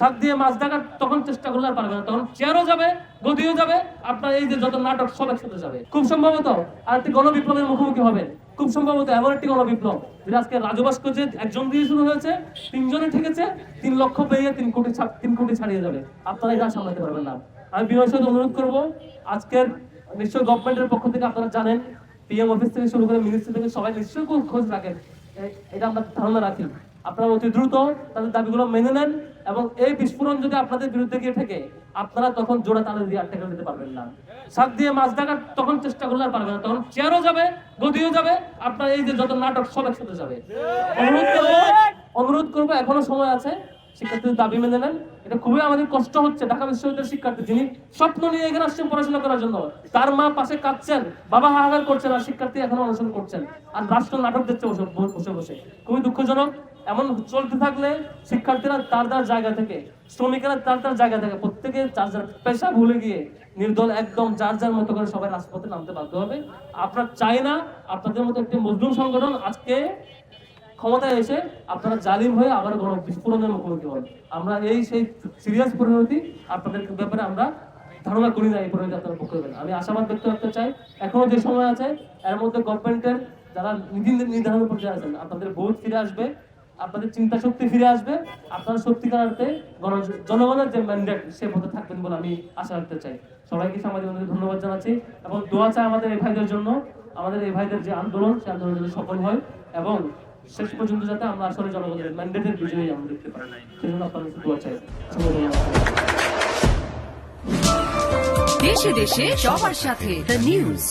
শাক দিয়ে মাছ দেখার তখন চেষ্টা করলে আর পারবে না, তখন চেয়ারও যাবে, গদিও যাবে, আপনার এই যে যত নাটক সব একসাথে যাবে। খুব সম্ভবত আর একটি গণবিপ্লবের মুখোমুখি হবে, খুব সম্ভবত এমন একটি গণবিপ্লব যেটা আজকে রাজভাস্কর যে একজন দিয়ে শুরু হয়েছে, 3 জনে ঠেকেছে, 3 লক্ষ পেয়ে 3 কোটি ছাড়িয়ে যাবে। আপনারা এটা সামলাতে পারবেন না। আমি বিনয়ের সাথে অনুরোধ করবো, আজকের নিশ্চয় গভর্নমেন্টের পক্ষ থেকে আপনারা জানেন, পিএম অফিস থেকে শুরু করে মিনিস্ট্রি থেকে সবাই নিশ্চয়ই খোঁজ রাখেন, এটা আমরা ধারণা রাখি। আপনারা অতি দ্রুত তাদের দাবিগুলো মেনে নেন এবং এই বিস্ফোরণ যদি আপনাদের বিরুদ্ধে গিয়ে থেকে আপনারা তখন জোড়া তালে দিয়ে আটকে দিতে পারবেন না। শাক দিয়ে মাছ দেখার তখন চেষ্টা করলে আর পারবে না, তখন চেয়ারও যাবে, গদিও যাবে, আপনার এই যে যত নাটক সব একসাথে যাবে। অনুরোধ করবো এখনো সময় আছে, শিক্ষার্থীদের দাবি মেনে নেন। এটা খুবই আমাদের কষ্ট হচ্ছে, ঢাকা বিশ্ববিদ্যালয়ের শিক্ষার্থী যিনি স্বপ্ন নিয়ে এখানে আসছেন পড়াশোনা করার জন্য, তার মা পাশে কাঁদছেন, বাবা হাহাকার করছেন, আর শিক্ষার্থী এখনো অনুসরণ করছেন আর রাষ্ট্র নাটক দেখছে বসে বসে। খুবই দুঃখজনক। এমন চলতে থাকলে শিক্ষার্থীরা তার জায়গা থেকে, শ্রমিকেরা তার জায়গা থেকে, প্রত্যেকে যার পেশা ভুলে গিয়ে নির্দল একদম যার মতো করে সবাই রাজপথে নামতে বাধ্য হবে। আপনারা চাই না আপনাদের মতো একটি মজলুম সংগঠন আজকে ক্ষমতায় এসে আপনারা জালিম হয়ে আবার বিস্ফোরণের মুখোমুখি হন। আমরা সেই সিরিয়াস পরিণতি আপনাদের ব্যাপারে আমরা ধারণা করি না, এই পরিণতি আপনারা ভোগ করবেন। আমি আশাবাদ ব্যক্ত করতে চাই, এখনো যে সময় আছে এর মধ্যে গভর্নমেন্টের যারা নীতি নির্ধারণের পর্যায়ে আছেন, আপনাদের বোধ ফিরে আসবে, আপনাদের চিন্তা শক্তি ফিরে আসবে, আপনারা সত্যিকার অর্থে জনগণের যে ম্যান্ডেট সে পথে থাকবেন বলে আমি আশা রাখতে চাই। সবাইকে সামাজিক ধন্যবাদ জানাচ্ছি এবং দোয়া চাই আমাদের এই ভাইদের জন্য, আমাদের এই ভাইদের যে আন্দোলন সে আন্দোলন যদি সফল হয় এবং শেষ পর্যন্ত যাতে আমরা আসলে জনগণের ম্যান্ডেটের বিজয়ী আমরা দেখতে পারি, সেজন্য আপনাদের দোয়া চাই। দেশে দেশে সবার সাথে দ্য নিউজ।